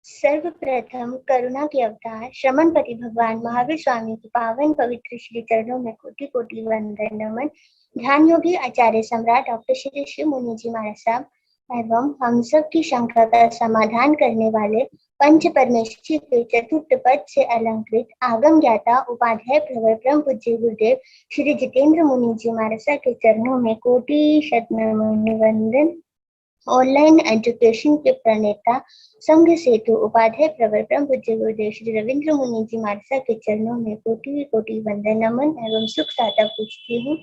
सर्वप्रथम करुणा के अवतार श्रमणपति भगवान महावीर स्वामी के पावन पवित्र श्री चरणों में कोटि कोटि वंदन नमन। ध्यान योगी आचार्य सम्राट डॉक्टर श्री शिव मुनि जी महाराज साहब एवं हम सब की शंका का समाधान करने वाले पंच परमेश्वरी के चतुर्थ पद से अलंकृत आगम ज्ञाता उपाध्याय प्रवर परम पूज्य गुरुदेव श्री जितेंद्र मुनि जी महाराज के चरणों में कोटि शत नमन वंदन। ऑनलाइन एजुकेशन के प्रणेता संघ सेतु उपाध्याय प्रवर परम पूज्य गुरुदेव श्री रविंद्र मुनि जी महाराज के चरणों में कोटि कोटि वंदन नमन एवं सुख साता पूछती हूँ।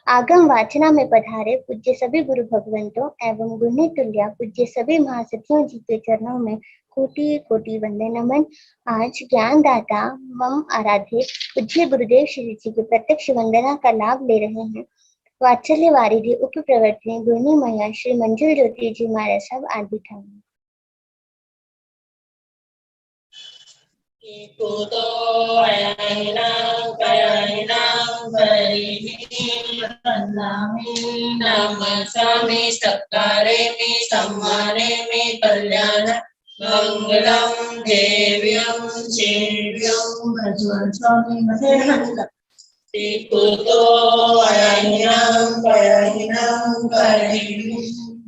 आगम वाचना में पधारे पूज्य सभी गुरु भगवंतों एवं गुणी तुल्या पूज्य सभी महासतियों जी के चरणों में कोटि कोटि वंदन नमन। आज ज्ञानदाता मम आराध्य पूज्य गुरुदेव श्री जी के प्रत्यक्ष वंदना का लाभ ले रहे हैं वात्सल्य वारिधि उप प्रवर्तनी गुणी मैया श्री मंजू ज्योति जी महाराज साहब आदि ठाकुर। स्वामी सत्कारे में सम्माने में कल्याण मंगलम देव्यम सेव्यम भजन स्वामी कुतो अयनम पयनम करिमी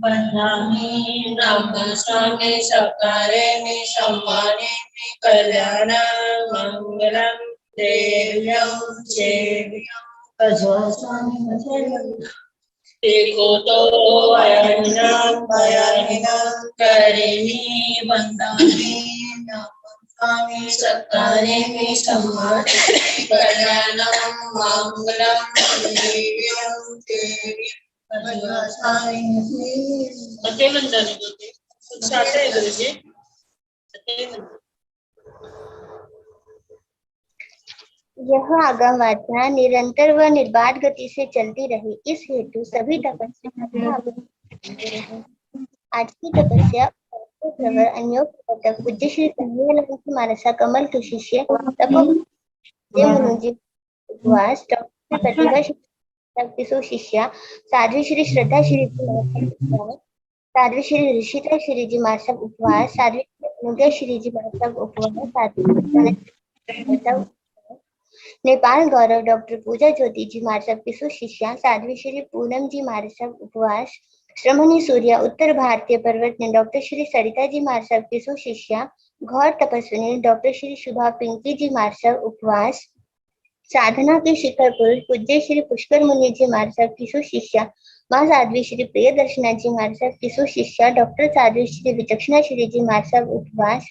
बंधामी नमः स्वामी सकारे में सम्माने में कल्याण मंगलम देव्यम सेव्यम भजन स्वामी कुतो अयनम पयनम करिमी बंधामी स्वामी सत्कारे में सम्मान कल्याणम मंगलम देव्यम देव्यम स्वामी यह आगम वाचना निरंतर व निर्बाध गति से चलती रही, इस हेतु सभी तपस्या आज की तपस्या प्रवर अन्योग पूज्य श्री मानसा कमल के शिष्य उपवास डॉक्टर प्रतिभा श्री शिष्या साध्वी श्री श्रद्धा श्री साध्वी श्री ऋषिता श्री जी महाराज उपवास साध्वी अनुज्ञा श्री जी महाराज उपवास नेपाल गौरव डॉक्टर पूजा ज्योति जी महाराज की शिष्या साध्वी श्री पूनम जी महाराज उपवास श्रमणी सूर्य उत्तर भारतीय पर्वतनी डॉक्टर श्री सरिता जी महाराज की शिष्या घोर तपस्विनी डॉक्टर श्री शुभा पिंकी जी महाराज उपवास साधना के शिखर पुरुष पूज्य श्री पुष्कर मुनि जी महाराज की शिष्या माँ साध्वी श्री प्रिय दर्शना जी महाराज की शिष्या डॉक्टर साध्वी श्री विचक्षणा श्री जी महाराज उपवास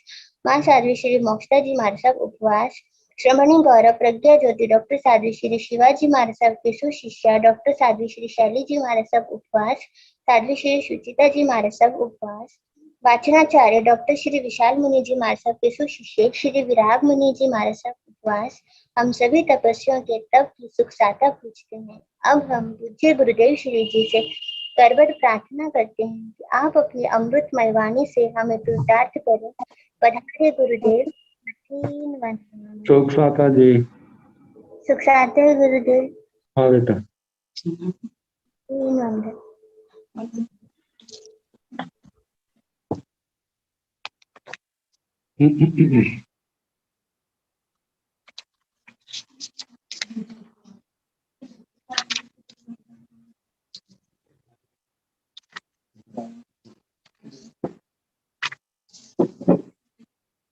माँ साध्वी श्री मोक्षता जी महाराज उपवास श्रमणी गौरव प्रज्ञा ज्योति डॉक्टर साध्वी श्री शिवाजी महाराज की शिष्या डॉक्टर साध्वी श्री शैली जी महाराज उपवास साध्वी श्री सुचिता जी महाराज उपवास वाचनाचार्य डॉक्टर श्री विशाल मुनि जी महाराज के सुशिष्य श्री विराग मुनि जी महाराज उपवास हम सभी तपस्वियों के तप की सुख साता पूछते हैं। अब हम पूज्य गुरुदेव श्री जी से करबद्ध प्रार्थना करते हैं कि आप अपनी अमृतमय वाणी से हमें कृतार्थ करें। पधारे गुरुदेव। सुख साता जी। सुख साता गुरुदेव। हाँ बेटा।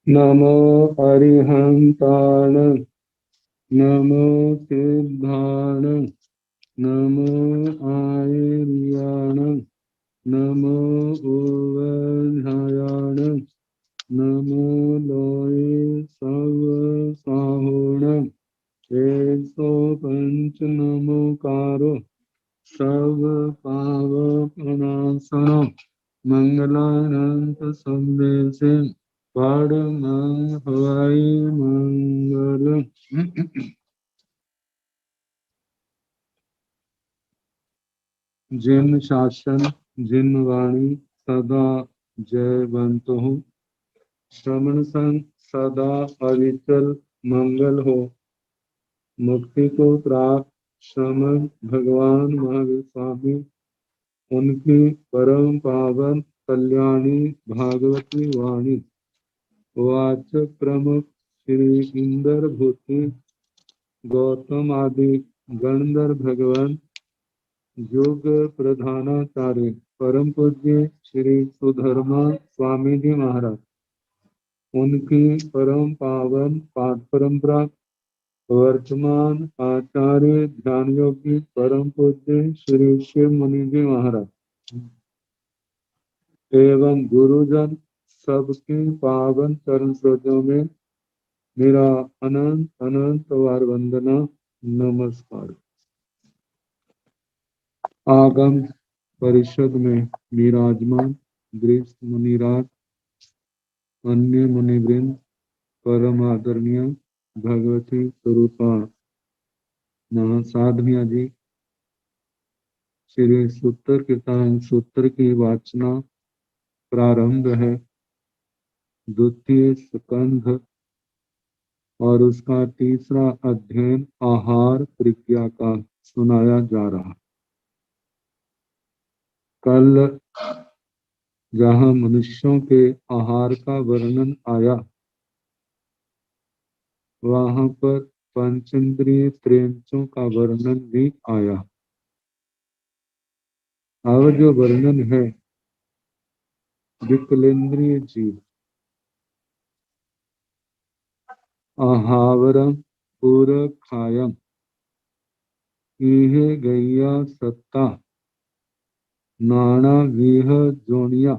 नमो अरिहंताण नमो सिद्धाण नमो आर्याण नमो उवधायाण नमो लोये सर्व साहुण 105 नमोकारो सर्व पाव प्रणाशनो मंगलानंत संदेशे परमं हवाई मंगल। जिन शासन जिन वाणी सदा जयवंत हो श्रवण संग सदा अविचल मंगल हो। मुक्ति को प्राप्त श्रमण भगवान महावीर स्वामी उनकी परम पावन कल्याणी भागवती वाणी वाच प्रमुख श्री इंदर भूति गौतम आदि गणधर भगवान योग प्रधानाचार्य परम पूज्य श्री सुधर्मा स्वामी जी महाराज, उनकी परम पावन पाठ परंपरा वर्तमान आचार्य ध्यान योगी परम पूज्य श्री शिव मुनि जी महाराज एवं गुरुजन सबके पावन चरण सरोजों में मेरा अनंत अनंत वार वंदना नमस्कार। आगम परिषद में विराजमान गृहस्थ मुनिराज, अन्य मुनिवृंद, परम आदरणीय भगवती स्वरूपा महासाधनिया जी, श्री सूत्र कीर्तन सूत्र की वाचना प्रारंभ है। द्वितीय स्कंध और उसका तीसरा अध्ययन आहार प्रक्रिया का सुनाया जा रहा। कल जहाँ मनुष्यों के आहार का वर्णन आया, वहां पर पंचेंद्रिय त्रेंचों का वर्णन भी आया। अब जो वर्णन है विकलेंद्रिय जीव, आहावरम पूरखायम इहे गैया सत्ता नाना विह जोनिया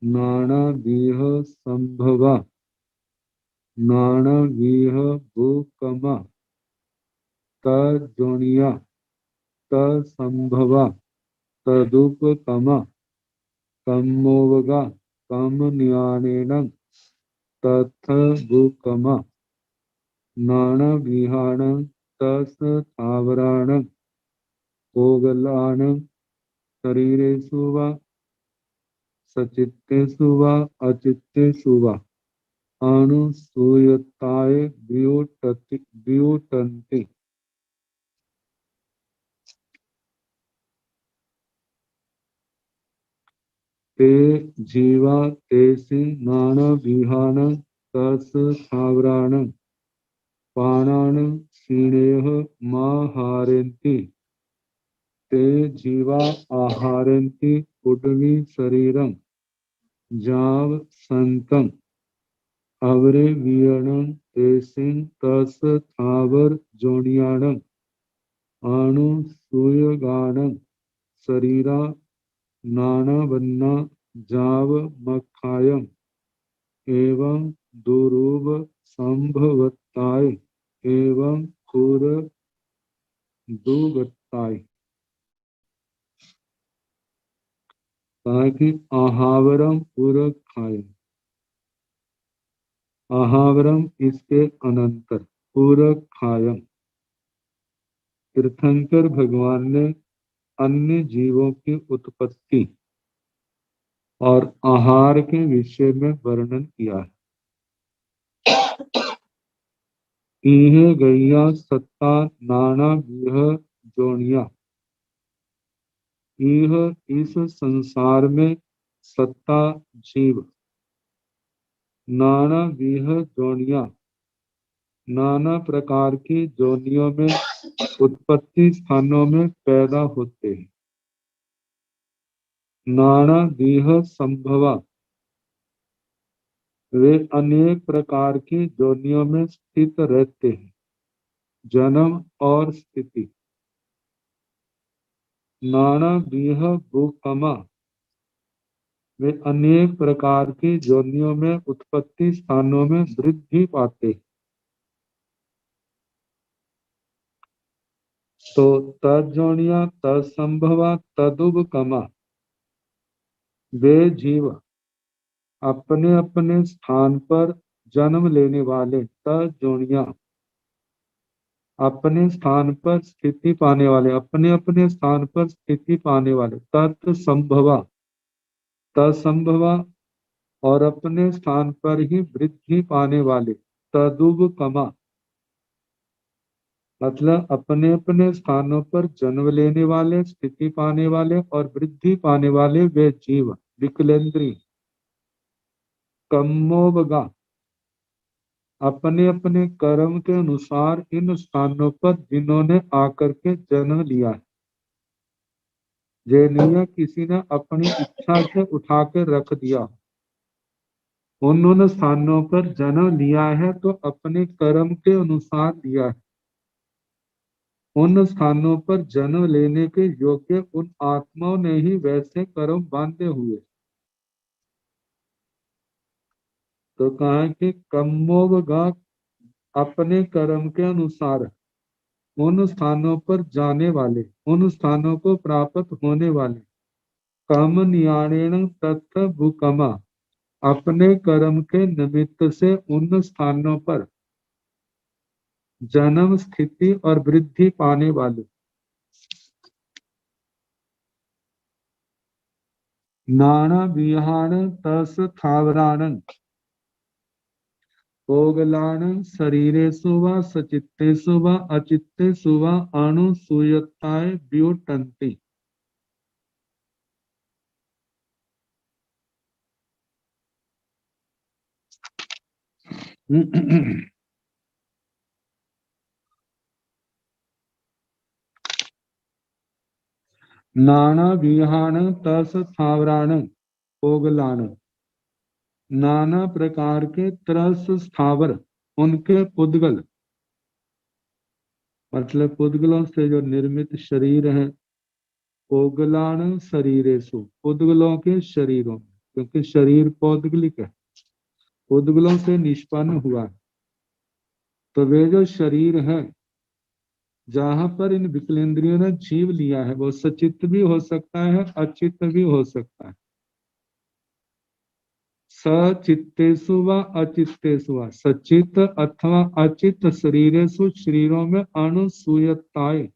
नाना विह संभवा नाना विह भूकमा तजोनिया तसंभवा तदुपकमा कमोवगा कम न्यानेन तथ भूकमा नाना विहाणं तस थावराणं ओगलाणं शरीरेषु वा सचित्तेषु वा अचित्तेषु वा अनुसूयताय व्युटन्ति। ते जीवा तेसि नाना विहान तस थावराण पाणान क्षीणेह माहारेन्ति। ते जीवा आहारेन्ति उड्मी शरीरम जाव संतम अवरे वियणं तेसिं तस थावर जोनियाणं अनुसूयगाणं शरीरा नाना वन्ना जाव मखायम एवं दुरूप संभवताय एवं खुर दुगताय। ताकि आहावरम पूरखायम, आहावरम इसके अनंतर पूरखायम, तीर्थंकर भगवान ने अन्य जीवों की उत्पत्ति और आहार के विषय में वर्णन किया है। इहे गैया सत्ता नाना विह जोनिया, यह इस संसार में सत्ता जीव नाना विह जोनिया, नाना प्रकार की जोनियों में उत्पत्ति स्थानों में पैदा होते हैं। नाना विह संभवा, वे अनेक प्रकार की जोनियों में स्थित रहते हैं। जन्म और स्थिति। नाना विह भूकमा, वे अनेक प्रकार की जोनियों में उत्पत्ति स्थानों में वृद्धि पाते हैं। तो तजोनिया तत्संभवा तदुपकमा, वे जीव अपने अपने स्थान पर जन्म लेने वाले, तजोनिया अपने स्थान पर स्थिति पाने वाले, अपने अपने स्थान पर स्थिति पाने वाले, तत्संभवा तत्संभवा और अपने स्थान पर ही वृद्धि पाने वाले, तदुपकमा मतलब अपने अपने स्थानों पर जन्म लेने वाले, स्थिति पाने वाले और वृद्धि पाने वाले वे जीव विकलेंद्री कम्मोवगा अपने अपने कर्म के अनुसार इन स्थानों पर जिन्होंने आकर के जन्म लिया है, जिन्हें किसी ने अपनी इच्छा से उठा के रख दिया, उन्होंने स्थानों पर जन्म लिया है तो अपने कर्म के अनुसार लिया है। उन स्थानों पर जन्म लेने के योग्य उन आत्माओं ने ही वैसे कर्म बांधे हुए। तो कहा कि कम्मोवगा अपने कर्म के अनुसार उन स्थानों पर जाने वाले, उन स्थानों को प्राप्त होने वाले, काम नियाणेन तत्थ भूकमा अपने कर्म के निमित्त से उन स्थानों पर जन्म स्थिति और वृद्धि पाने वाले, नाना विहान तस थावराण ओगलान शरीरेषु वा सचित्तेषु वा अचित्तेषु वा अणुसूयताय व्युटन्ति। नाना विहान तस स्थावराण ओगलान नाना प्रकार के त्रस स्थावर उनके पुद्गल, मतलब पुद्गलों से जो निर्मित शरीर है, ओगलान शरीरेषु पुद्गलों के शरीरों में, क्योंकि शरीर पौद्गलिक है, पुद्गलों से निष्पन्न हुआ है। तो वे जो शरीर है जहां पर इन विकलेंद्रियों ने जीव लिया है, वो सचित्त भी हो सकता है, अचित्त भी हो सकता है। सचित्तेषु व अचित्तेषु व सचित्त अथवा अचित्त शरीरेषु शरीरों में अणुसूयताएं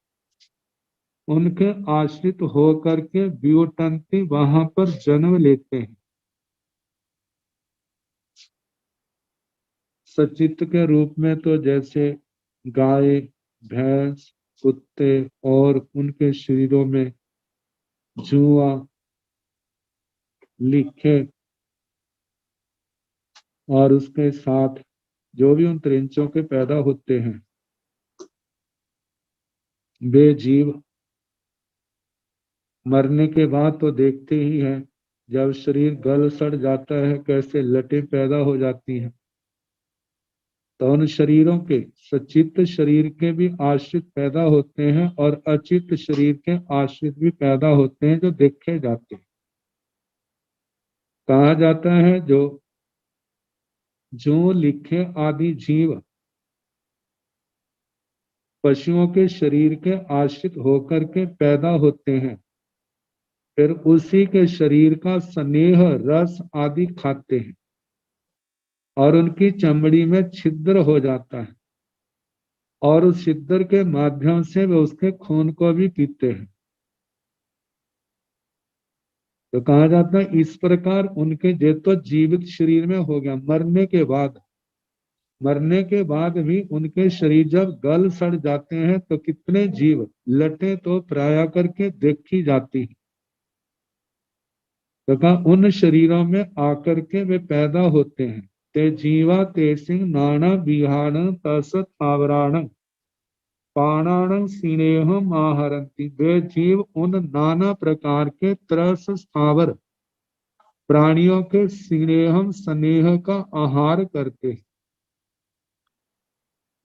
उनके आश्रित होकर के व्युटन्ति वहां पर जन्म लेते हैं। सचित्त के रूप में तो जैसे गाय, भैंस, कुत्ते और उनके शरीरों में जुआ, लिखे और उसके साथ जो भी उन त्रिंचों के पैदा होते हैं, वे जीव मरने के बाद तो देखते ही हैं, जब शरीर गल सड़ जाता है कैसे लटें पैदा हो जाती हैं। तो उन शरीरों के सचित्त शरीर के भी आश्रित पैदा होते हैं और अचित्त शरीर के आश्रित भी पैदा होते हैं, जो देखे जाते हैं। कहा जाता है जो लिखे आदि जीव पशुओं के शरीर के आश्रित होकर के पैदा होते हैं, फिर उसी के शरीर का स्नेह रस आदि खाते हैं और उनकी चमड़ी में छिद्र हो जाता है और उस छिद्र के माध्यम से वे उसके खून को भी पीते हैं। तो कहा जाता है इस प्रकार उनके जे तो जीवित शरीर में हो गया, मरने के बाद भी उनके शरीर जब गल सड़ जाते हैं तो कितने जीव लटे तो प्राय करके देखी जाती है। तो कहा उन शरीरों में आकर के वे पैदा होते हैं। ते जीवा ते सिंह नाना विहान तस थावराण पाणाण स्नेह आहरंती। वे जीव उन नाना प्रकार के त्रस स्थावर प्राणियों के स्नेह का आहार करते हैं।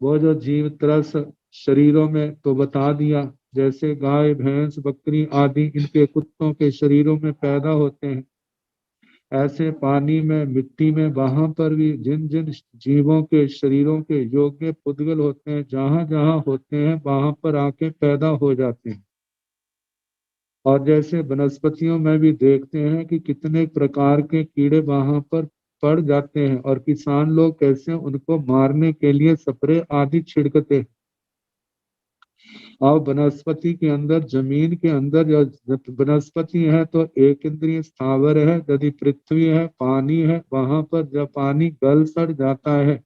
वो जो जीव त्रस शरीरों में तो बता दिया, जैसे गाय, भैंस, बकरी आदि इनके कुत्तों के शरीरों में पैदा होते हैं, ऐसे पानी में, मिट्टी में, वहां पर भी जिन जिन जीवों के शरीरों के योग्य पुद्गल होते हैं, जहां जहां होते हैं वहां पर आके पैदा हो जाते हैं। और जैसे वनस्पतियों में भी देखते हैं कि कितने प्रकार के कीड़े वहां पर पड़ जाते हैं और किसान लोग कैसे उनको मारने के लिए स्प्रे आदि छिड़कते हैं। और वनस्पति के अंदर, जमीन के अंदर जो वनस्पति है तो एक इंद्रिय स्थावर है, यदि पृथ्वी है, पानी है, वहां पर जब पानी गल सड़ जाता है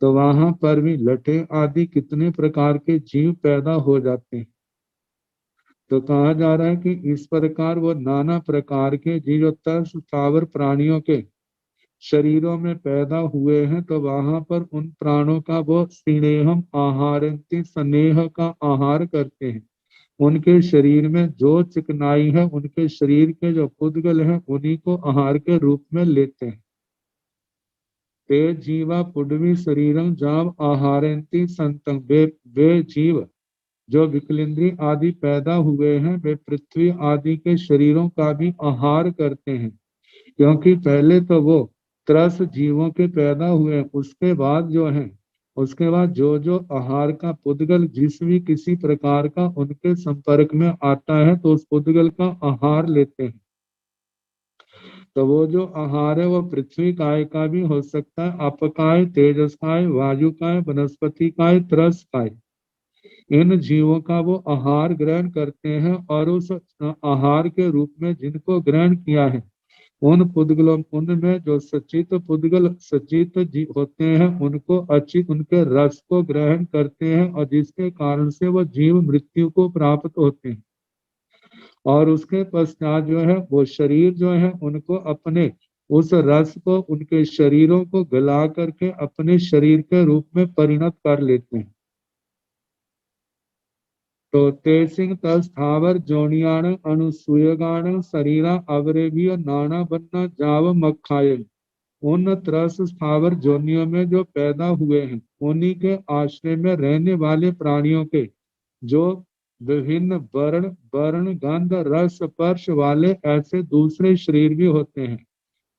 तो वहां पर भी लटे आदि कितने प्रकार के जीव पैदा हो जाते हैं। तो कहा जा रहा है कि इस प्रकार वो नाना प्रकार के जीव तरस स्थावर प्राणियों के शरीरों में पैदा हुए हैं, तो वहां पर उन प्राणों का वो स्नेहम आहारंति स्नेह का आहार करते हैं। उनके शरीर में जो चिकनाई है, उनके शरीर के जो पुद्गल हैं, उन्हीं को आहार के रूप में लेते हैं। ते जीवा पुडवी शरीरम जाम आहारंति संतम, वे जीव जो विकलेंद्री आदि पैदा हुए हैं, वे पृथ्वी आदि के शरीरों का भी आहार करते हैं। क्योंकि पहले तो वो त्रस जीवों के पैदा हुए, उसके बाद जो जो आहार का पुद्गल जिस भी किसी प्रकार का उनके संपर्क में आता है, तो उस पुद्गल का आहार लेते हैं। तो वो जो आहार है वो पृथ्वी काय का भी हो सकता है, अपकाय, तेजसकाय, वायु काय, वनस्पति काय, त्रस काय। इन जीवों का वो आहार ग्रहण करते हैं, और उस आहार के रूप में जिनको ग्रहण किया है, उन पुद्गलों, उनमें जो सचित पुद्गल सचित जीव होते हैं, उनको अचित उनके रस को ग्रहण करते हैं, और जिसके कारण से वो जीव मृत्यु को प्राप्त होते हैं। और उसके पश्चात जो है वो शरीर जो है उनको अपने उस रस को, उनके शरीरों को गला करके अपने शरीर के रूप में परिणत कर लेते हैं। तो तेसिंग तस्थावर जोनियाण अनुसूयगाण शरीरा अवरेवीय नाना बन्ना जाव मखाय। उन त्रस स्थावर जोनियों में जो पैदा हुए हैं, उन्हीं के आश्रय में रहने वाले प्राणियों के जो विभिन्न वर्ण गंध रस स्पर्श वाले ऐसे दूसरे शरीर भी होते हैं।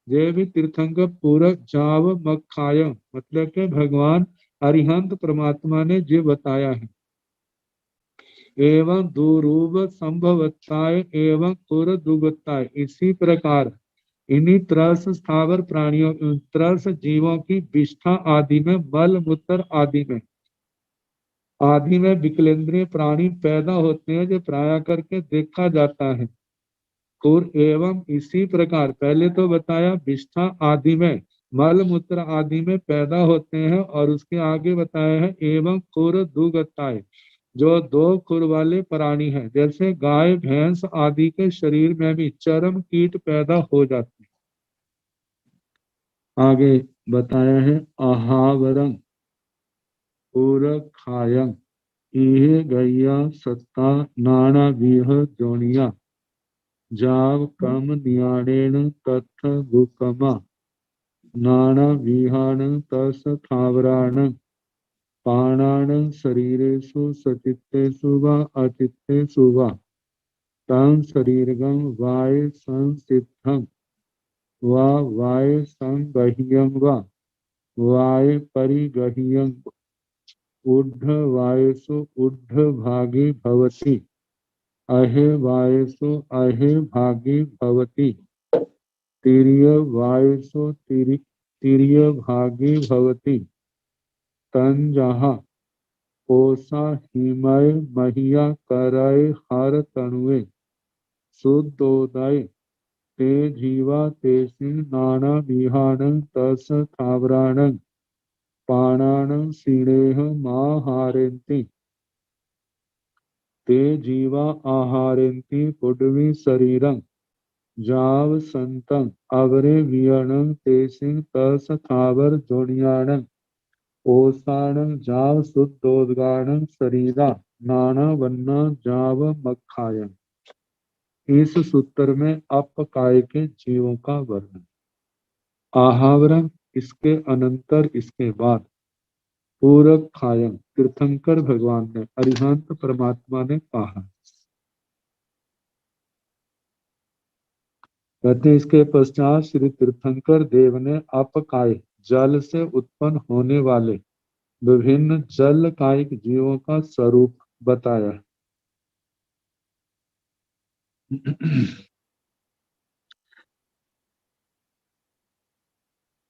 ये भी तीर्थंकर पूरक जाव मखाय, मतलब के भगवान अरिहंत परमात्मा ने ये बताया है। एवं दुरूप संभवताय एवं कुर दुगताय, इसी प्रकार इन्हीं त्रस स्थावर प्राणियों, त्रस जीवों की विष्ठा आदि में, मल मूत्र आदि में विकलेंद्रीय प्राणी पैदा होते हैं, जो प्राय करके देखा जाता है। कुर एवं इसी प्रकार पहले तो बताया विष्ठा आदि में, मल मूत्र आदि में पैदा होते हैं, और उसके आगे बताया है एवं कुर दुगताय, जो दो खुर वाले प्राणी हैं, जैसे गाय भैंस आदि के शरीर में भी चर्म कीट पैदा हो जाते हैं। आगे बताया है आहावरं पूरखायं इहे गैया सत्ता नाना विह जोनिया जाव कम नियाणेन तथ गुकमा नाना विहान तस थावराण पाणान शरीरेषु सचित्तेषु वा अचित्तेषु वा तं शरीरगं वाय संसिद्धं वा वाय संगह्यं वा वाय परिगह्यं ऊर्ध्व वायसु ऊर्ध्व भागी भवति अहे वायसु अहे भागी भवति तिर्य वायसु तिर्य भागी भवति तंजहा कोसा हिमय महिया करय हर तनुए शुद्धोदय ते जीवा तेसिं नाना विहानं तस थावराणं पाणानं सीणेह माहारेन्ति ते जीवा आहारेन्ति पुडवी शरीरं जाव संतं अवरे वियणं तेसिं तस थावर जोनियाणं ओसाणं जाव शुद्धोदगाणं शरीरा नाना वन्ना जाव मखायं। इस सूत्र में अपकाय के जीवों का वर्णन। आहावरण इसके अनंतर, इसके बाद पूरक खायं तीर्थंकर भगवान ने, अरिहंत परमात्मा ने कहा। कहते इसके पश्चात श्री तीर्थंकर देव ने अपकाय जल से उत्पन्न होने वाले विभिन्न जल कायिक जीवों का स्वरूप बताया।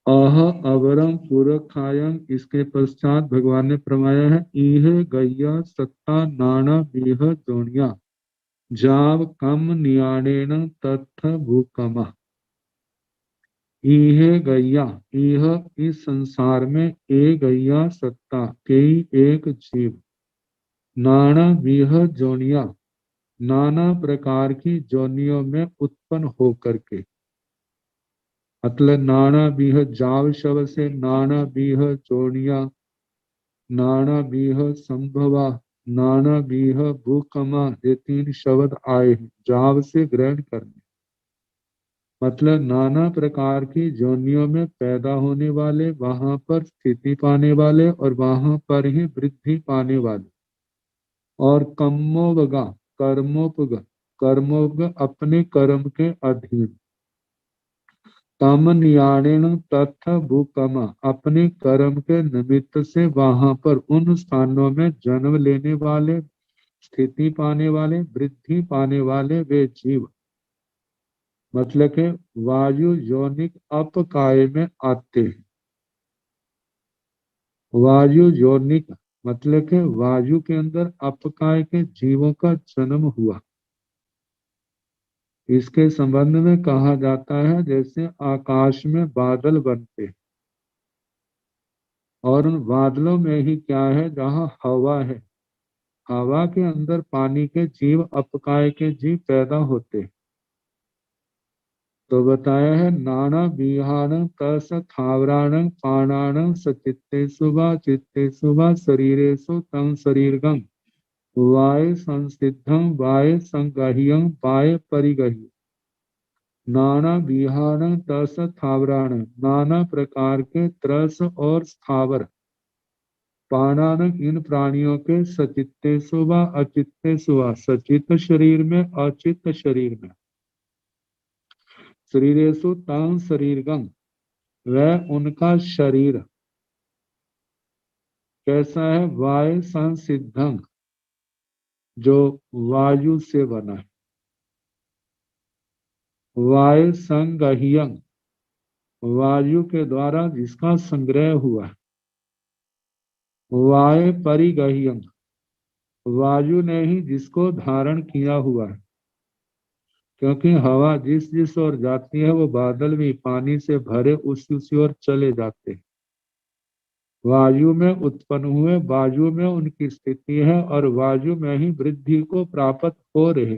अह अवरम पूरखायं, इसके पश्चात भगवान ने फरमाया है इह गैया सत्ता नाना विह जोनिया जाव कम नियाणेन तथ भूकमा। इह गैया, इह इस संसार में, ए गैया सत्ता, कई एक जीव, नाना विह जोनिया नाना प्रकार की जोनियों में उत्पन्न होकर के, मतलब नाना बीह जाव शव से नाना बीह जोनिया, नाना बीह संभवा, नाना बीह भूकमा, ये 3 शब्द आए हैं जाव से ग्रहण करने, मतलब नाना प्रकार की जोनियों में पैदा होने वाले, वहां पर स्थिति पाने वाले और वहां पर ही वृद्धि पाने वाले। और कर्मोवगा, कर्मोपग, कर्मोपग अपने कर्म के अधीन, तम नियाणेन तथा भूकमा, अपने कर्म के निमित्त से वहां पर उन स्थानों में जन्म लेने वाले, स्थिति पाने वाले, वृद्धि पाने वाले वे जीव, मतलब के वायु योनिक अपकाय में आते हैं। वायु योनिक मतलब के वायु के अंदर अपकाय के जीवों का जन्म हुआ। इसके संबंध में कहा जाता है जैसे आकाश में बादल बनते हैं और उन बादलों में ही क्या है, जहाँ हवा है, हवा के अंदर पानी के जीव, अपकाय के जीव पैदा होते हैं। तो बताया है नाना विहान तस थावराण पाणाण सचित्तेषु वा चित्तेषु वा शरीरेषु तं शरीरगं वाय संसिद्धं वाय संगह्यं वाय परिगह्य। नाना विहान तस थावराण, नाना प्रकार के त्रस और स्थावर, पाणान इन प्राणियों के, सचित्तेषु वा अचित्तेषु वा, सचित शरीर में अचित शरीर में, शरीरेषु तां शरीरगं, वह उनका शरीर कैसा है, वाय संसिद्धं, जो वायु से बना है, वाय संगह्यं, वायु के द्वारा जिसका संग्रह हुआ है, वाय परिगह्यं, वायु ने ही जिसको धारण किया हुआ है। क्योंकि हवा जिस जिस ओर जाती है वो बादल भी पानी से भरे उसी ओर चले जाते हैं। वायु में उत्पन्न हुए, वायु में उनकी स्थिति है और वायु में ही वृद्धि को प्राप्त हो रहे।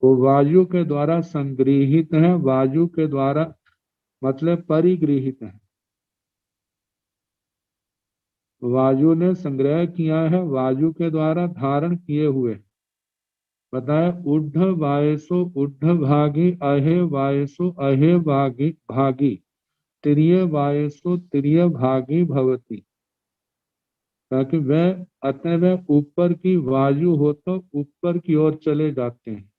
वो वायु के द्वारा संगृहित है, वायु के द्वारा मतलब परिगृहित है। वायु ने संग्रह किया है, वायु के द्वारा धारण किए हुए। बताए उड्ढ वायसो उड्ढ भागी अहे वायसो अहे भागी भागी तिर्य वायसो तिर्य भागी भवती। ताकि वह अतः वह ऊपर की वायु हो तो ऊपर की ओर चले जाते हैं।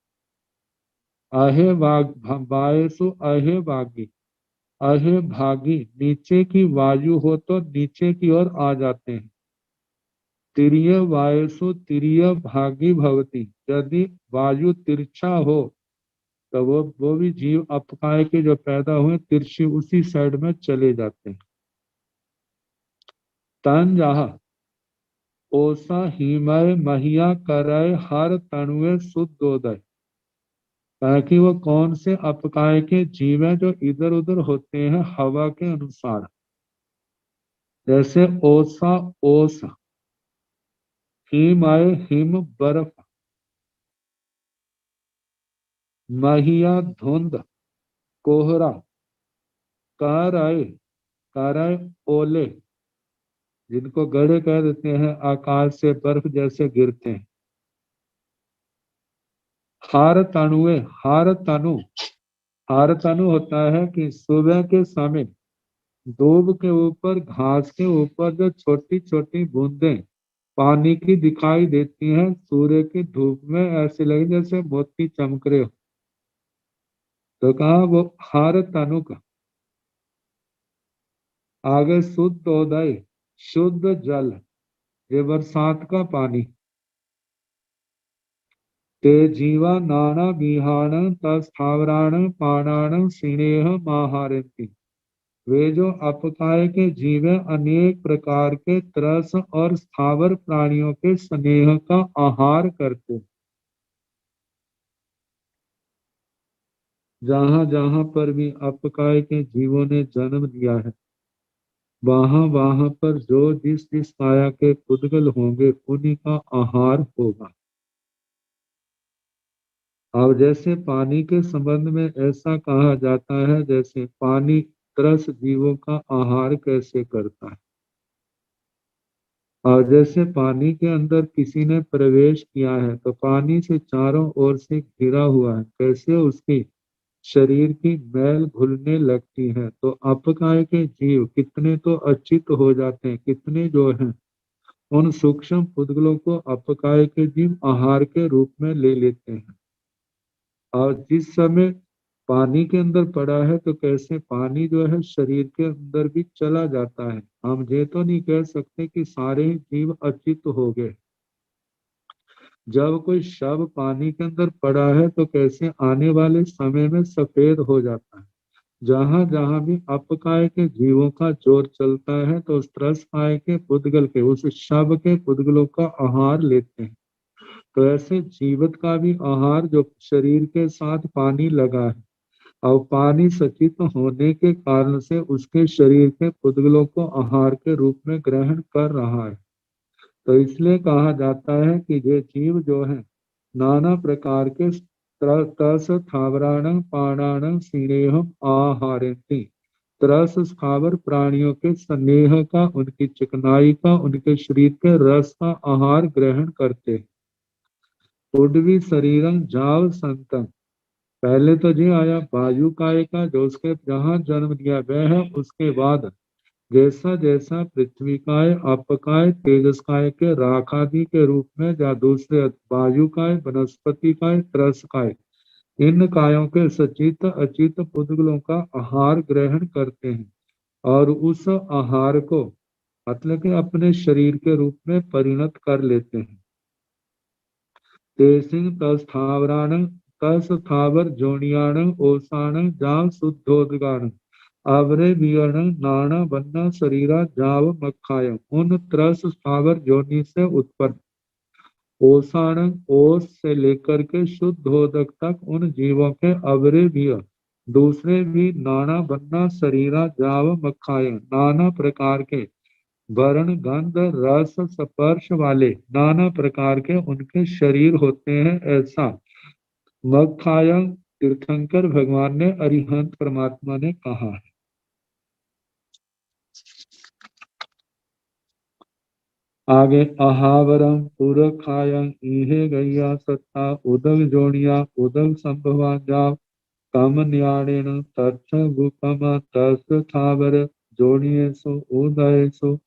अहे वायसो अहे भागी, अहे भागी नीचे की वायु हो तो नीचे की ओर आ जाते हैं। तिर्य वायसु तिर्य भागी भवती, यदि वायु तिरछा हो तो वो भी जीव अपकाय के जो पैदा हुए तिरछी उसी साइड में चले जाते हैं। तन जहा ओसा हिमय महिया करय हर तनुए शुद्धोदय, ताकि वो कौन से अपकाय के जीव हैं जो इधर उधर होते हैं हवा के अनुसार। जैसे ओसा ओस, हिम आए हिम बर्फ, महिया धुंध कोहरा, कराय ओले, जिनको गड़े कह देते हैं, आकाश से बर्फ जैसे गिरते हैं। हार तनुए, हार तनु होता है कि सुबह के समय दूब के ऊपर, घास के ऊपर जो छोटी छोटी बूंदें पानी की दिखाई देती हैं, सूर्य की धूप में ऐसे लगे जैसे मोती चमक रहे हो, तो कहा वो हार तनु का। आगे शुद्ध उदय, शुद्ध जल, ये बरसात का पानी। ते जीवा नाना विहान तस्थावराण पाणाण स्नेह महारती, वे जो अपकाय के जीव अनेक प्रकार के त्रस और स्थावर प्राणियों के स्नेह का आहार करते। जहां जहां पर भी अपकाय के जीवों ने जन्म लिया है, वहां वहां पर जो जिस जिस काया के पुद्गल होंगे उन्हीं का आहार होगा। अब जैसे पानी के संबंध में ऐसा कहा जाता है, जैसे पानी तरस जीवों का आहार कैसे करता है, और जैसे पानी के अंदर किसी ने प्रवेश किया है तो पानी से चारों ओर से घिरा हुआ है, कैसे उसकी शरीर की मैल घुलने लगती है, तो अपकाय के जीव कितने तो अचित हो जाते हैं, कितने जो हैं उन सूक्ष्म पुद्गलों को अपकाय के जीव आहार के रूप में ले लेते हैं। और जिस समय पानी के अंदर पड़ा है तो कैसे पानी जो है शरीर के अंदर भी चला जाता है। हम ये तो नहीं कह सकते कि सारे ही जीव अचित हो गए। जब कोई शव पानी के अंदर पड़ा है तो कैसे आने वाले समय में सफेद हो जाता है। जहां जहां भी अपकाय के जीवों का जोर चलता है तो उस त्रसकाय के पुद्गल के, उस शव के पुद्गलों का आहार लेते हैं। तो ऐसे जीवित का भी आहार जो शरीर के साथ पानी लगा है, और पानी सचित होने के कारण से उसके शरीर के पुद्गलों को आहार के रूप में ग्रहण कर रहा है। तो इसलिए कहा जाता है कि ये जीव जो है नाना प्रकार के त्रस स्थावराण पाणाण स्नेहम आहारेंति, त्रस स्थावर प्राणियों के स्नेह का, उनकी चिकनाई का, उनके शरीर के रस का आहार ग्रहण करते हैं। उड्वी शरीरम जाव संतम, पहले तो जी आया वायु काय का, जो उसके जहां जन्म लिया वह है, उसके बाद जैसा जैसा पृथ्वी काय, अपकाय, तेजस काय के राख आदि के रूप में, या दूसरे वायु काय, वनस्पति काय, त्रस काय, इन कायों के सचित अचित पुद्गलों का आहार ग्रहण करते हैं और उस आहार को मतलब कि अपने शरीर के रूप में परिणत कर लेते हैं। तेसिंग तस्थावराण तस्थावर जोनियाण ओसाण जाव शुद्धोदगाण आवरे वियर्ण नाना बन्ना शरीरा जाव मखाय, उन त्रस स्थावर जोनि से उत्पन्न ओसाण, ओस से लेकर के शुद्धोदक तक उन जीवों के अवरेवीय दूसरे भी नाना बन्ना शरीरा जाव मखाय, नाना प्रकार के वर्ण गंध रस स्पर्श वाले नाना प्रकार के उनके शरीर होते हैं, ऐसा मखाया तीर्थंकर भगवान ने अरिहंत परमात्मा ने कहा है। आगे अहावरम पुरखायं इहे गैया सत्ता उदग जोड़िया उदग संभवा जाव कम न्याणेन तच्छ भूकम तस् थावर जोड़ियेसु उदयसु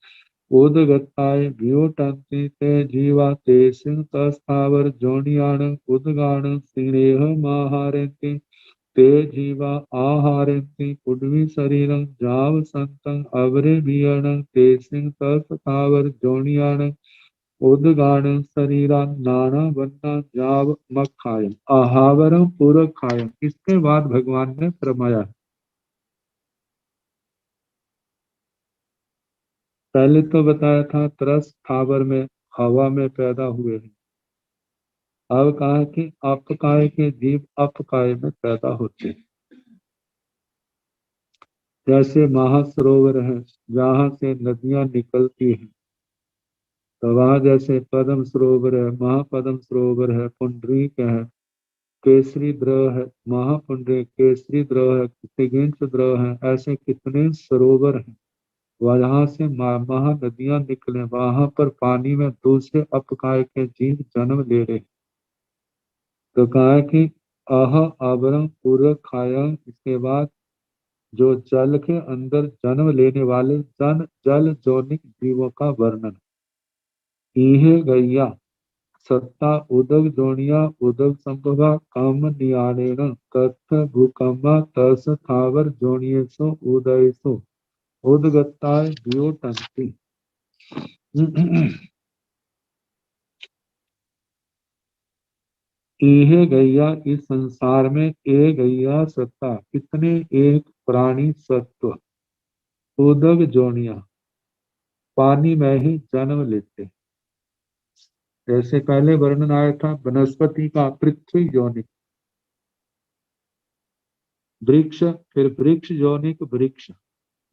उदगताय व्योटंति ते जीवा ते सिंह तस्थावर जोनियाण उदगाण स्नेह माहारेति ते जीवा आहारेति उड्वी शरीरं जाव संतं अवरे वियणं ते सिंह तस्थावर जोनियाण उदगाण शरीरा नाना बन्ना जाव मखायम आहावरम पूरखायम। इसके बाद भगवान ने फरमाया, पहले तो बताया था त्रस स्थावर में हवा में पैदा हुए हैं, अब कहा कि अपकाय के जीव अपकाय में पैदा होते हैं। जैसे महासरोवर है जहाँ से नदियां निकलती हैं, तो वहां जैसे पद्म सरोवर है, महापद्म सरोवर है, पुंडरीक है, केसरी द्रव है, महापुंडरीक केसरी द्रव है, तिगिंत द्रव है, ऐसे कितने सरोवर हैं। वहां से महानदियां निकले, वहां पर पानी में दूसरे अपकाय के जीव जन्म ले रहे। तो कहा कि अह आवरण पूर्व खाया, इसके बाद जो जल के अंदर जन्म लेने वाले जल जोनिक जीवों का वर्णन। इहे गैया सत्ता उदग जोनिया उदग संभवा काम नियाणेन कथ भूकंपा तस थावर जोनियसो उदयसो उदगताय व्योटंति। इहे गैया, इस संसार में ए गैया सत्ता, कितने एक प्राणी सत्व, उदग जोनिया पानी में ही जन्म लेते। जैसे पहले वर्णन आया था वनस्पति का, पृथ्वी योनिक वृक्ष, फिर वृक्ष योनिक वृक्ष,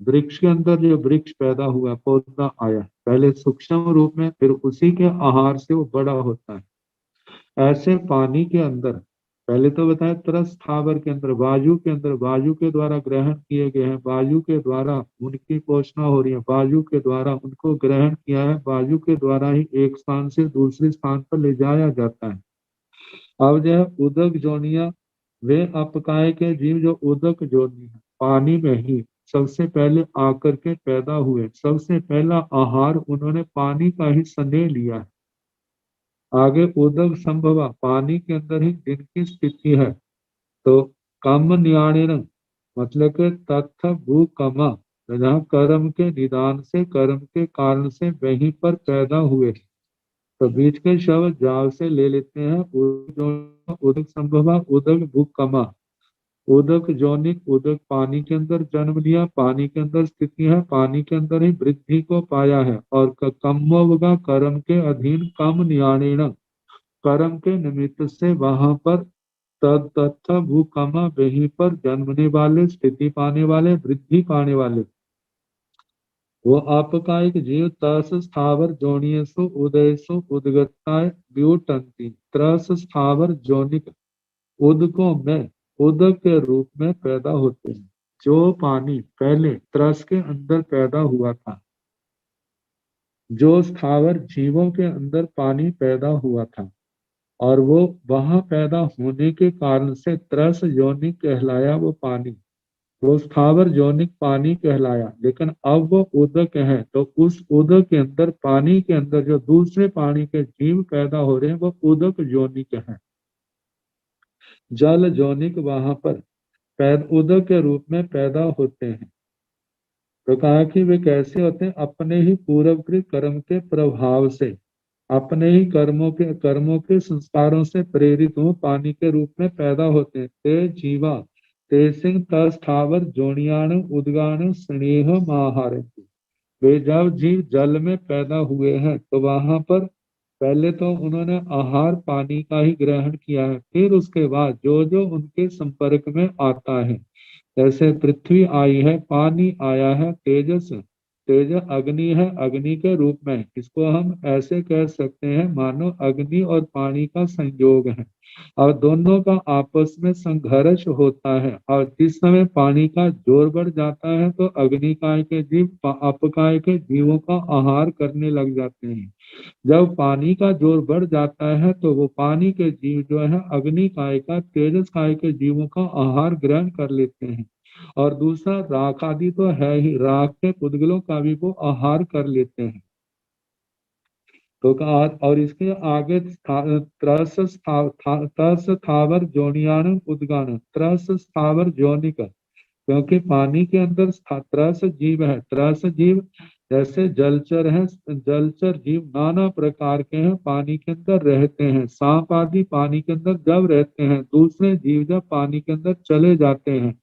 वृक्ष के अंदर जो वृक्ष पैदा हुआ, पौधा आया पहले सूक्ष्म रूप में, फिर उसी के आहार से वो बड़ा होता है। ऐसे पानी के अंदर पहले तो बताया त्रस स्थावर के अंदर, वायु के अंदर, वायु के द्वारा ग्रहण किए गए हैं, वायु के द्वारा उनकी पोषणा हो रही है, वायु के द्वारा उनको ग्रहण किया है, वायु के द्वारा ही एक स्थान से दूसरे स्थान पर ले जाया जाता है। अब जो है उदक जोनिया, वे अपकाय के जीव जो उदक जोनी है, पानी में ही सबसे पहले आकर के पैदा हुए, सबसे पहला आहार उन्होंने पानी का ही स्नेह लिया है। आगे उदक संभवा, पानी के अंदर ही जिनकी स्थिति है, तो कम न्याणिन मतलब के तत्थ भू कमा, जहाँ कर्म के निदान से, कर्म के कारण से वहीं पर पैदा हुए, तो बीच के शब्द जाव से ले लेते हैं। उदक संभवा, उदक भू कमा, उदक जोनिक, उदक पानी के अंदर जन्म लिया, पानी के अंदर स्थिति है, पानी के अंदर ही वृद्धि को पाया है। और कम्मोवगा, कर्म के अधीन, कम न्याणिन कर्म के निमित्त से वहां पर तद तथा भूकमा, वहीं पर जन्मने वाले, स्थिति पाने वाले, वृद्धि पाने वाले, वो आपका एक जीव त्रस स्थावर जोनियसु उदयसु उदगताय व्युटंती, त्रस स्थावर जोनिक उदकों में उदक के रूप में पैदा होते हैं। जो पानी पहले त्रस के अंदर पैदा हुआ था, जो स्थावर जीवों के अंदर पानी पैदा हुआ था, और वो वहां पैदा होने के कारण से त्रस योनिक कहलाया, वो पानी, वो स्थावर योनिक पानी कहलाया। लेकिन अब वो उदक है, तो उस उदक के अंदर, पानी के अंदर जो दूसरे पानी के जीव पैदा हो रहे हैं, वो उदक योनिक है। जल जोनिक वहां पर उदक के रूप में पैदा होते हैं। तो कहा कि वे कैसे होते हैं, अपने ही पूर्वकृत कर्म के प्रभाव से, अपने ही कर्मों के संस्कारों से प्रेरित हो पानी के रूप में पैदा होते हैं। ते जीवा ते सिंह तस्थावर जोनियाण उद्गान स्नेह महार, वे जब जीव जल में पैदा हुए हैं, तो वहां पर पहले तो उन्होंने आहार पानी का ही ग्रहण किया है, फिर उसके बाद जो जो उनके संपर्क में आता है, जैसे पृथ्वी आई है, पानी आया है, तेजस, तेज अग्नि है, अग्नि के रूप में, इसको हम ऐसे कह सकते हैं मानो अग्नि और पानी का संयोग है, और दोनों का आपस में संघर्ष होता है। और जिस समय पानी का जोर बढ़ जाता है, तो अग्निकाय के जीव अपकाय के जीवों का आहार करने लग जाते हैं। जब पानी का जोर बढ़ जाता है, तो वो पानी के जीव जो है अग्नि काय का, तेजस काय के जीवों का आहार ग्रहण कर लेते हैं। और दूसरा राख आदि तो है ही, राख के पुद्गलों का भी वो आहार कर लेते हैं। तो कहा, और इसके आगे त्रस स्थावर जोनियान उद्गान, त्रस स्थावर जोनिक, क्योंकि पानी के अंदर त्रस जीव है, त्रस जीव जैसे जलचर है, जलचर जीव नाना प्रकार के हैं, पानी के अंदर रहते हैं। सांप आदि पानी के अंदर जब रहते हैं, दूसरे जीव जब पानी के अंदर चले जाते हैं,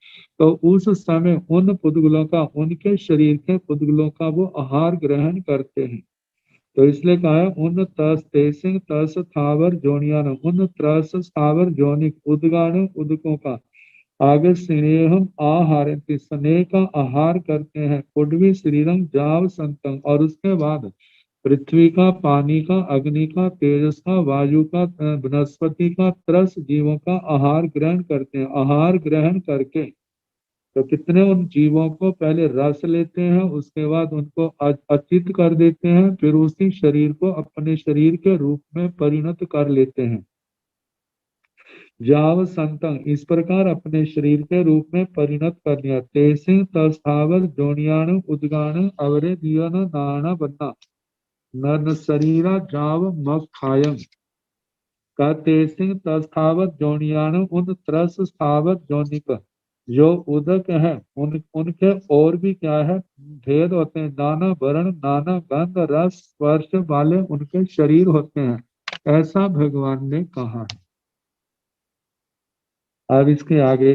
तो उस समय उन पुद्गलों का, उनके शरीर के पुद्गलों का वो आहार ग्रहण करते हैं। तो इसलिए कहा है उन तस तेसिंग तस थावर जोनियान, उन त्रस स्थावर जोनिक उद्गान उदकों का आगे स्नेहम आहार, स्नेह का आहार करते हैं। कुडवी शरीरम जाव संतम, और उसके बाद पृथ्वी का, पानी का, अग्नि का, तेजस का, वायु का, वनस्पति का, त्रस जीवों का आहार ग्रहण करते हैं। आहार ग्रहण करके तो कितने उन जीवों को पहले रस लेते हैं, उसके बाद उनको अचित कर देते हैं, फिर उसी शरीर को अपने शरीर के रूप में परिणत कर लेते हैं। जाव संतंग, इस प्रकार अपने शरीर के रूप में परिणत कर लिया। तेसिंग तस्थावर जोनियाण उद्गान अवरे दियन नाना बन्ना नन शरीरा जाव मग खायम, का तेसिंग तस्थावर जोनियाण उन त्रस स्थावर जोनिक, जो उदक है, उनके और भी क्या है, भेद होते हैं, नाना वर्ण, नाना गंध, रस, स्पर्श वाले उनके शरीर होते हैं, ऐसा भगवान ने कहा है। अब इसके आगे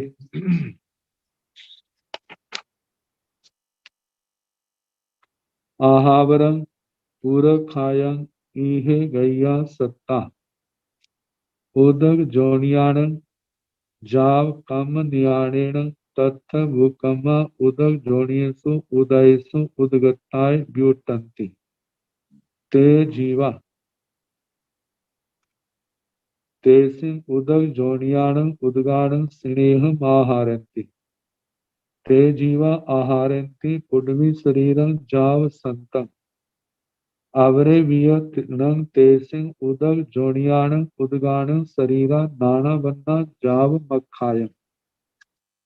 आहावरं पूरखायं इहे गैया सत्ता, उदक जोनियाणं जाव कम न्याणेन तत्थ भूकमा उदक जोनियसु उदयसु उदगताय व्युटंती, ते जीवा तेसिं उदक जोनियाणं उदगाणं स्नेहम् आहारन्ति ते जीवा आहारन्ति पुड्वी शरीरं जाव संतं आवरे वियं तेसिं उदक जोनियाणं उदगाणं शरीरा नाना बन्ना जाव मखायं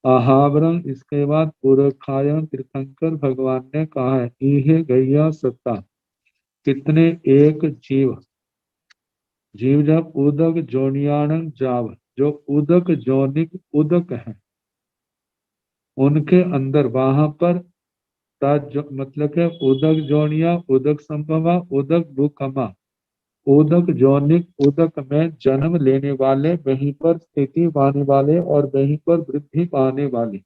आहावरम। इसके बाद पूर्वखायं तीर्थंकर भगवान ने कहा है इहे गैया सत्ता कितने एक जीव जीव जब उदक जोनियाणं जाव जो उदक जोनिक उदक है उनके अंदर वहां पर मतलब के उदक जोनिया उदक संभवा उदक भूकमा उदक जोनिक उदक में जन्म लेने वाले वहीं पर स्थिति पाने वाले और वहीं पर वृद्धि पाने वाले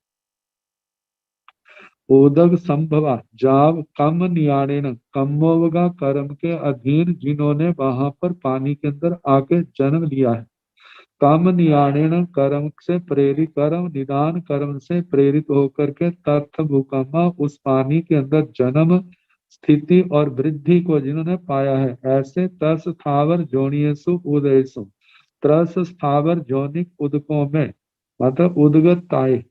उदक संभवा जाव कम नियाणेन कमोवगा कर्म के अधीन जिन्होंने वहां पर पानी के अंदर आके जन्म लिया है काम नियाणेन कर्म से प्रेरित कर्म निदान कर्म से प्रेरित होकर के तत्थ भूकंपा उस पानी के अंदर जन्म स्थिति और वृद्धि को जिन्होंने पाया है ऐसे तस स्थावर जोनियसु उदयसु त्रस स्थावर जोनिक उदकों में मतलब उदगताए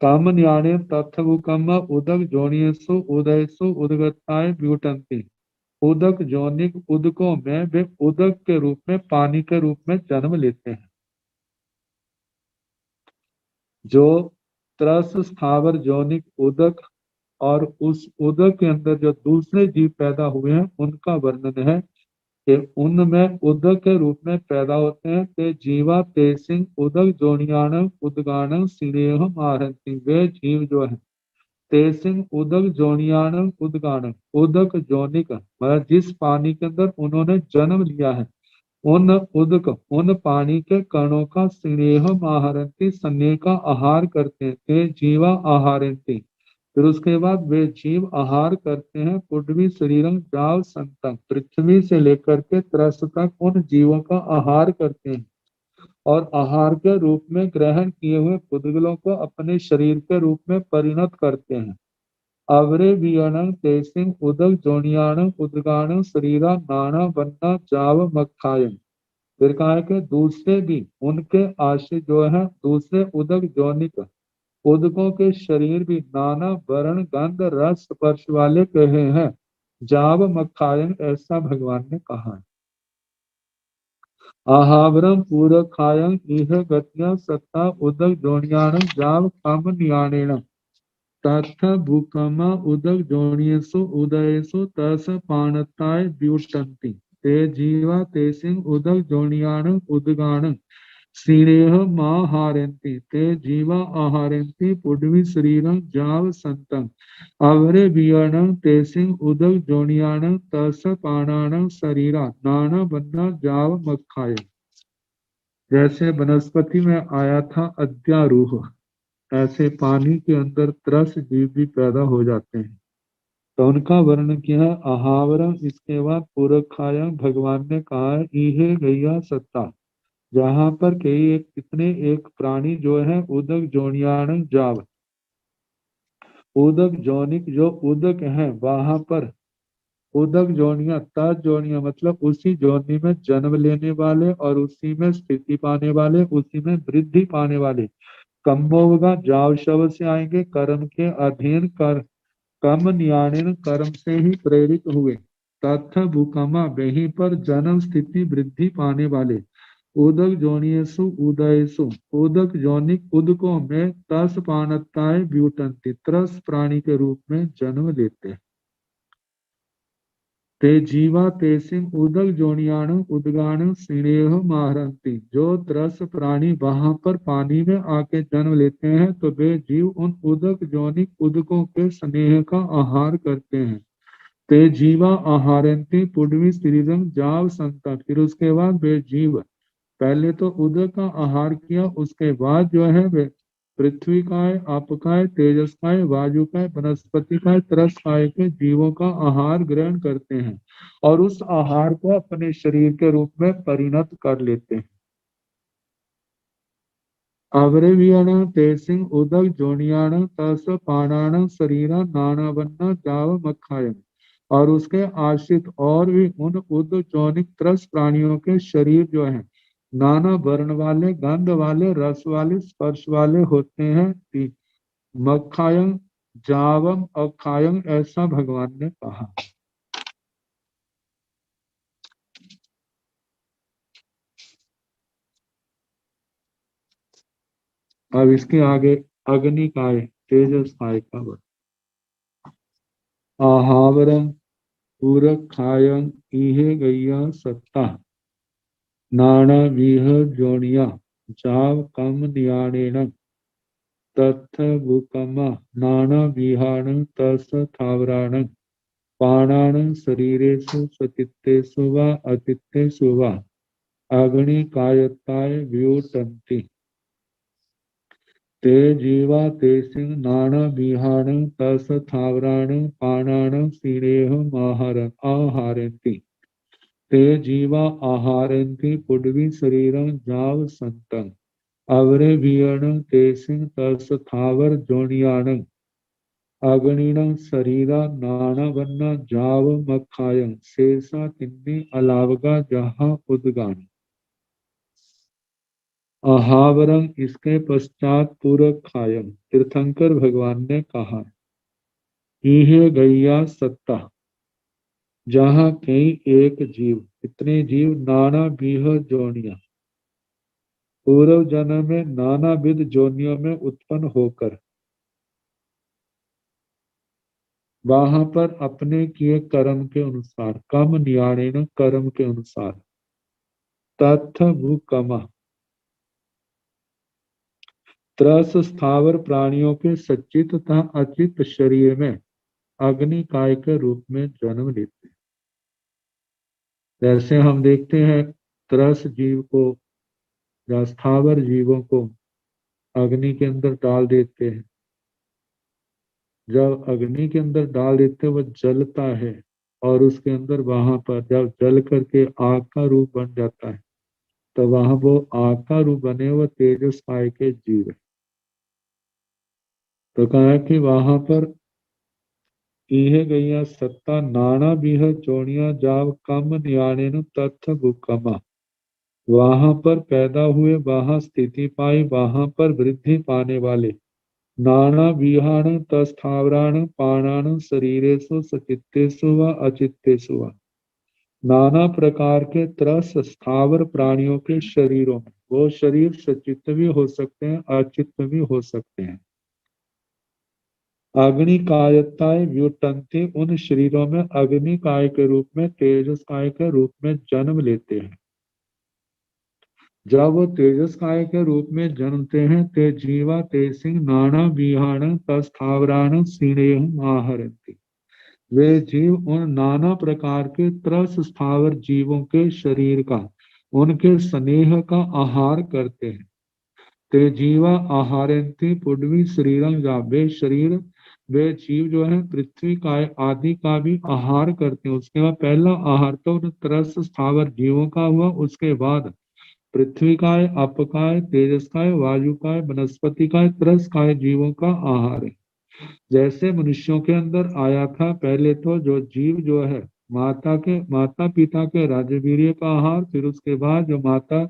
काम न्याणे तत्थ भूकंपा उदक जोनियसु उदयसु उदगताए ब्यूटंती उदक जोनिक उदकों में वे उदक के रूप में पानी के रूप में जन्म लेते हैं जो त्रस स्थावर जोनिक उदक और उस उदक के अंदर जो दूसरे जीव पैदा हुए हैं उनका वर्णन है कि उनमें उदक के रूप में पैदा होते हैं ते जीवा तेसिंग उदक जोनियाणम उदगाणम सिनेहम आहंति वे जीव जो है तेसिंग उदक जोनियाणम उदगाणम उदक जोनिक मतलब जिस पानी के अंदर उन्होंने जन्म लिया है उन उदक उन पानी के कणों का स्नेह आहारंती स्नेह का आहार करते हैं ते जीवा आहारंती फिर उसके बाद वे जीव आहार करते हैं पुड्वी शरीरम जाव संतम पृथ्वी से लेकर के त्रस तक उन जीवों का आहार करते हैं और आहार के रूप में ग्रहण किए हुए पुद्गलों को अपने शरीर के रूप में परिणत करते हैं अवरे वियणं तेसिंग उदक जोनियाणं उदगाणं शरीरा नाना बन्ना जाव मखायम फिर कहा है कि दूसरे भी उनके आश्रय जो है दूसरे उदक जोनिक उदकों के शरीर भी नाना वर्ण गंध रस स्पर्श वाले कहे हैं जाव मखायन ऐसा भगवान ने कहा है आहावरम पूर्व खायं इह गत्या सत्ता उदक जोनियाणं जाव काम नियाणेन तथ भूकमा उदक जोनियसु उदयसु तस पाणताय व्युटंति ते जीवा तेसिंग उदक जोनियाणं उदगाणं श्रीरेह माहारंति ते जीवा आहारंति पुड्वी शरीरं जाव संतं अवरे वियणं तेसिंग उदक जोनियाणं तस पाणाणं शरीरा नाना बन्ना जाव मखाय जैसे वनस्पति में आया था अद्यारूह ऐसे पानी के अंदर त्रस जीव भी पैदा हो जाते हैं तो उनका वर्णन किया है आहावरम। इसके बाद पूरखाया भगवान ने कहा है इहे गैया सत्ता जहाँ पर कई एक कितने एक प्राणी जो है उदक जोनियाण जाव उदक जोनिक जो उदक है वहां पर उदक जोनिया तज जोनिया मतलब उसी जोनि में जन्म लेने वाले और उसी में स्थिति पाने वाले उसी में वृद्धि पाने वाले कम्बोगा जाव शब्द से आएंगे कर्म के अधीन कर कम न्याणिन कर्म से ही प्रेरित हुए तथा भूकमा वहीं पर जन्म स्थिति वृद्धि पाने वाले उदक जोनियसु उदयसु उदक जोनिक उदकों में तस पानताएं ब्यूटंती त्रस प्राणी के रूप में जन्म लेते हैं ते जीवा तेसिंग उदक जोनियाणु उदगाणु स्नेह माहरंती जो त्रस प्राणी वहां पर पानी में आके जन्म लेते हैं तो वे जीव उन उदक जोनिक उदकों के स्नेह का आहार करते हैं ते जीवा आहारंती पुड्वी शरीरम जाव संता फिर उसके बाद वे जीव पहले तो उदक का आहार किया उसके बाद जो है वे पृथ्वी काय आपकाय तेजस काय वायु काय वनस्पति काय तरस काय के जीवों का आहार ग्रहण करते हैं और उस आहार को अपने शरीर के रूप में परिणत कर लेते हैं अवरेवियण तेसिंग उदक जोनियाण तस पाणाण शरीरा नाना बन्ना जाव मखायन और उसके आश्रित और भी उन उद्जोनिक त्रस प्राणियों के शरीर जो है नाना वर्ण वाले, गंध वाले, रस वाले, स्पर्श वाले होते हैं। मखायं, जावम, अखायं, ऐसा भगवान ने कहा। अब इसके आगे अग्निकाय, तेजसकाय का वर्णन। आहावरम पूरखायं इहे गैया सत्ता नाना विह जोनिया जाव कम न्याणेन तथ भूकमा नाना विहाण तस थावराण पाणान शरीरेषु सचित्तेषु वा अचित्तेषु वा अग्निकायताय व्युटन्ति ते जीवा ते सिंह नाना विहाण तस थावराण पाणान सीरेह आहारन्ति ते जीवा आहारन्ति पुड्वी शरीरं जाव संतं अवरे वियण ते सिंह तस थावर जोनियाण अग्निणं शरीरा नाना वन्ना जाव मखायं शेषा तिन्नी अलावगा जहाँ उदगान। आहावरम, इसके पश्चात पूरखायम, तीर्थंकर भगवान ने कहा, इहे गैया सत्ता, जहाँ कई एक जीव, कितने जीव, नाना बीह जोनिया, पूर्व जन्म में नाना विध जोनियों में उत्पन्न होकर वहां पर अपने किए कर्म के अनुसार, कम न्याणेन, कर्म के अनुसार, तथ भूकमा, त्रस स्थावर प्राणियों के सच्चित तथा अचित शरीर में अग्निकाय के रूप में जन्म लेते हैं। जैसे हम देखते हैं त्रस जीव को या स्थावर जीवों को अग्नि के अंदर डाल देते हैं। जब अग्नि के अंदर डाल देते हैं, वह जलता है और उसके अंदर वहां पर जब जल करके आग का रूप बन जाता है, तो वहां वो आग का रूप बने हुए तेजस्काय के जीव है। तो कहा कि वहां पर इहे गैया सत्ता नाना बीह चोणिया जाव कम न्याणेन तथ भूकमा, वहां पर पैदा हुए, वहां स्थिति पाई, वहां पर वृद्धि पाने वाले नाना विहाण तस्थावराण पाणान शरीरेषु सचित्तेषु व अचित्तेषु व, नाना प्रकार के त्रस स्थावर प्राणियों के शरीरों में, वो शरीर सचित्त भी हो सकते हैं, अचित्त भी हो सकते हैं। अग्निकायताय व्युटंती, उन शरीरों में अग्निकाय के रूप में, तेजस्काय के रूप में जन्म लेते हैं। जब वो तेजस्काय के रूप में जन्मते हैं, ते जीवा ते सिंह नाना विहाण तस्थावराण सीणेह आहरन्ति, वे जीव उन नाना प्रकार के त्रस स्थावर जीवों के शरीर का, उनके स्नेह का आहार करते हैं। ते जीवा आहारन्ति पुड्वी शरीरं जा, वे शरीर, वे जीव जो है पृथ्वी काय आदि का भी आहार करते हैं। उसके बाद पहला आहार तो उन त्रस स्थावर जीवों का हुआ, उसके बाद पृथ्वी काय, अपकाय, तेजसकाय, वायुकाय, वनस्पतिकाय, त्रसकाय जीवों का आहार है। जैसे मनुष्यों के अंदर आया था, पहले तो जो जीव जो है माता पिता के राजवीर्य का आहार, फिर उसके बाद जो माता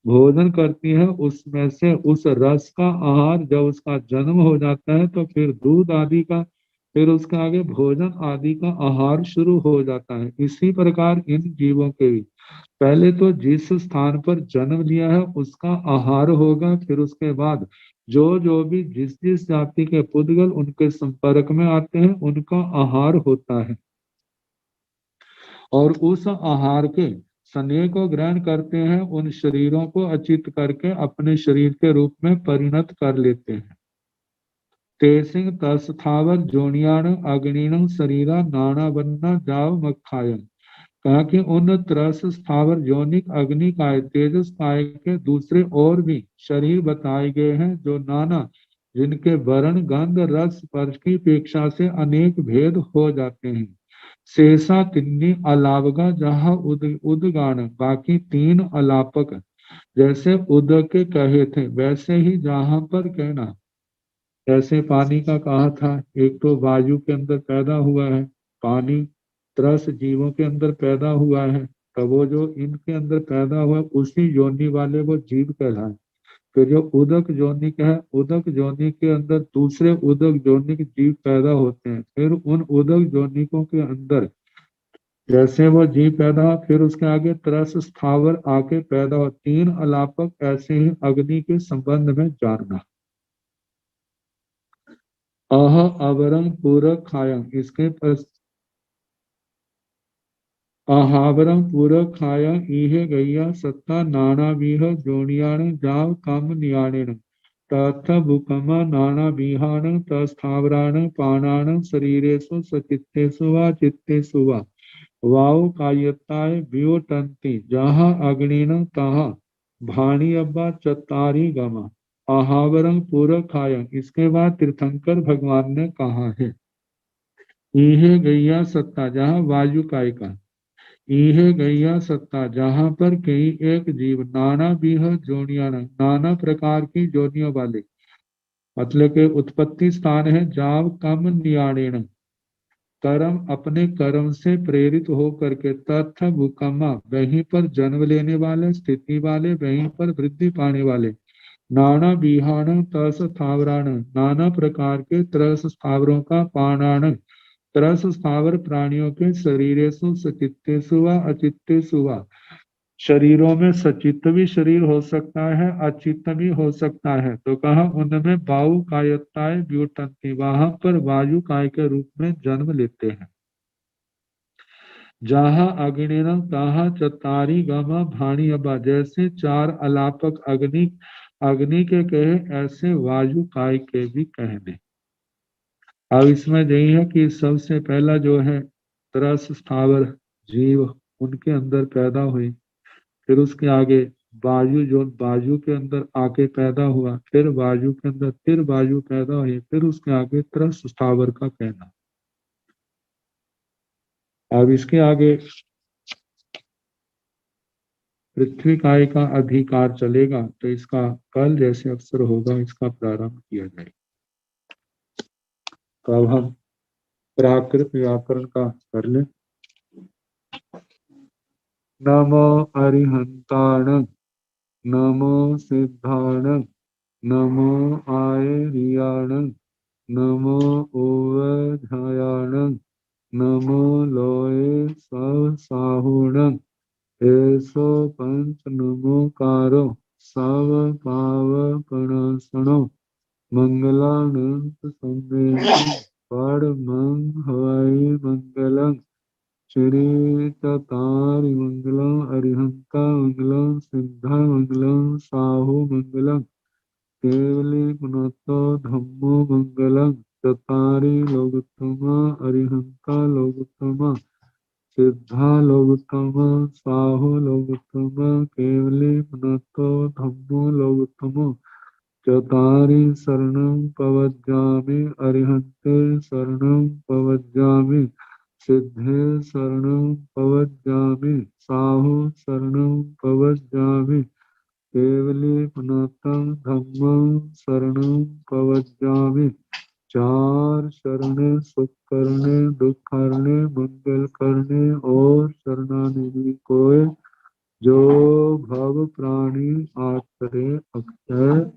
भोजन करती है उसमें से उस रस का आहार, जब उसका जन्म हो जाता है तो फिर दूध आदि का, फिर उसके आगे भोजन आदि का आहार शुरू हो जाता है। इसी प्रकार इन जीवों के भी पहले तो जिस स्थान पर जन्म लिया है उसका आहार होगा, फिर उसके बाद जो जो भी जिस जिस जाति के पुद्गल उनके संपर्क में आते हैं उनका आहार होता है, और उस आहार के स्नेह को ग्रहण करते हैं, उन शरीरों को अचित करके अपने शरीर के रूप में परिणत कर लेते हैं। तेसिंग तस्थावर जोनियाण अग्निणं शरीरा नाना वन्ना जाव मखायन, कहा कि उन त्रस स्थावर योनिक अग्निकाय तेजस्काय के दूसरे और भी शरीर बताए गए हैं, जो नाना, जिनके वर्ण गंध रस स्पर्श की अपेक्षा से अनेक भेद हो जाते हैं। शेषा तिन्नी अलावगा, जहाँ उदगान, बाकी तीन अलापक, जैसे उद के कहे थे वैसे ही जहाँ पर कहना। जैसे पानी का कहा था, एक तो वायु के अंदर पैदा हुआ है पानी, त्रस जीवों के अंदर पैदा हुआ है, तब वो जो इनके अंदर पैदा हुआ उसी योनि वाले वो जीव कहलाए। फिर जो उदक जोनी का है, उदक जोनी के अंदर दूसरे उदक जोनिक जीव पैदा होते हैं। फिर उन उदक जोनिकों के अंदर जैसे वो जीव पैदा हुआ, फिर उसके आगे त्रस स्थावर आके पैदा हो। तीन अलापक ऐसे ही अग्नि के संबंध में जानना। अह अवरम पूरक खायम, इसके आहावरम पूरक खाया इहे गैया सत्ता नाना विह जोनियाण जाव कम नियाणेन तथ भूकम नाना विहाण तस्थावराण पाणाण शरीरेषु सचित्तेषु वा चित्तेषु वा वायु कायताय व्योटन्ति जहाँ अग्निन तहाँ भाणी अब्बा चतारी गमा। आहावरम पूरक खाया, इसके बाद तीर्थंकर भगवान ने कहा है इहे गैया सत्ता, जहाँ वायु काय का इहे गैया सत्ता, जहाँ पर कई एक जीव नाना बीह जोनिया, नाना प्रकार की जोनियों वाले, मतलब के उत्पत्ति स्थान है। जाव कम नियाणेण, कर्म अपने कर्म से प्रेरित हो करके, तथा भूकमा वहीं पर जन्म लेने वाले, स्थिति वाले, वहीं पर वृद्धि पाने वाले, नाना बिहाण तस स्थावराण, नाना प्रकार के त्रस स्थावरों का, पाणाण त्रस स्थावर प्राणियों के, शरीरेषु सचित्तेषु वा अचित्तेषु वा, शरीरों में सचित्त भी शरीर हो सकता है, अचित्त भी हो सकता है। तो कहा उनमें वायु कायताएं व्युटंती, वहां पर वायु काय के रूप में जन्म लेते हैं। जहाँ अग्निन तहाँ चतारी गमा भाणी अबा, जैसे चार अलापक अग्नि के कहे, ऐसे वायु काय के भी कहने। अब इसमें यही है कि सबसे पहला जो है त्रस स्थावर जीव, उनके अंदर पैदा हुई। फिर उसके आगे वायु, जो वायु के अंदर आके पैदा हुआ, फिर वायु के अंदर फिर वायु पैदा हुई, फिर उसके आगे त्रस स्थावर का कहना। अब इसके आगे पृथ्वी काय का अधिकार चलेगा, तो इसका कल जैसे अवसर होगा इसका प्रारंभ किया जाएगा। तो अब हम प्राकृत व्याकरण का कर ले। नमो अरिहंताण, नमो सिद्धाण, नमो आयरियाण, नमो ओवधायाण, नमो लोये साहुण, ऐसो पंच नमोकारो सव पावपणसणो मंगलानंत संवेदी परमं हवै मंगलम्। श्री चतारि मंगलम, अरिहंता मंगलम, सिद्धा मंगलम, साहु मंगलम, केवली पुनतो धम्मो मंगलम। चतारि लोकोत्तमा, अरिहंता लोकोत्तमा, सिद्धा लोकोत्तमा, साहु लोकोत्तमा, केवली पुनतो धम्मो लोकोत्तमो। चतारि शरणं पवज्जामि, अरिहन्ते शरणं पवज्जामि, सिद्धे शरणं पवज्जामि, साहु शरणं पवज्जामि, केवली पुनतं धम्मं शरणं पवज्जामि। चार शरण सुख करने, दुख हरने, मंगल करने और शरणानिधि कोय, जो भव प्राणी आश्रय अक्षय।